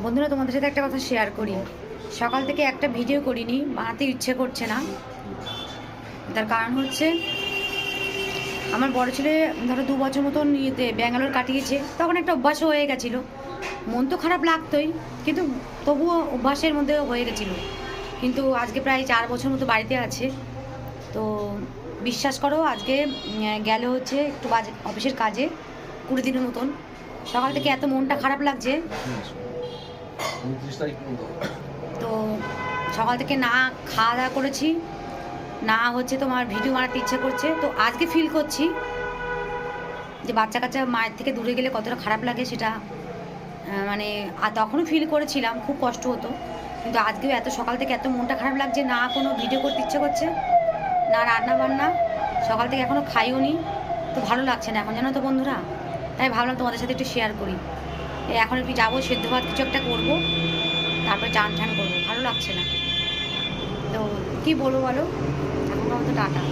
বন্ধুরা, তোমাদের সাথে একটা কথা শেয়ার করি। সকাল থেকে একটা ভিডিও করিনি, বানাতে ইচ্ছে করছে না। তার কারণ হচ্ছে আমার বড় ছেলে ধরো 2 বছর মতন ইয়েতে ব্যাঙ্গালোর কাটিয়েছে, তখন একটা অভ্যাসও হয়ে গেছিলো। মন তো খারাপ লাগতোই, কিন্তু তবুও অভ্যাসের মধ্যে হয়ে গেছিলো। কিন্তু আজকে প্রায় 4 বছর মতো বাড়িতে আছে। তো বিশ্বাস করো, আজকে গেল হচ্ছে একটু অফিসের কাজে 20 দিনের মতন। সকাল থেকে এত মনটা খারাপ লাগছে। তো সকাল থেকে না খাওয়া দাওয়া করেছি, না হচ্ছে তোমার ভিডিও বানাতে ইচ্ছা করছে। তো আজকে ফিল করছি যে বাচ্চা কাচ্চা মায়ের থেকে দূরে গেলে কতটা খারাপ লাগে সেটা। মানে আর তখনও ফিল করেছিলাম, খুব কষ্ট হতো। কিন্তু আজকেও এত সকাল থেকে এত মনটা খারাপ লাগছে, না কোনো ভিডিও করতে ইচ্ছে করছে, না রান্না বান্না। সকাল থেকে এখনও খাইও নি, তো ভালো লাগছে না এখন, জানো তো বন্ধুরা। তাই ভাবলাম তোমাদের সাথে একটু শেয়ার করি। এখন একটু যাবো, সেদ্ধ ভাত কিছু একটা করবো, তারপরে চান ঠান করবো। ভালো লাগছে না, তো কী বলবো বলো। এখন তো টাটা।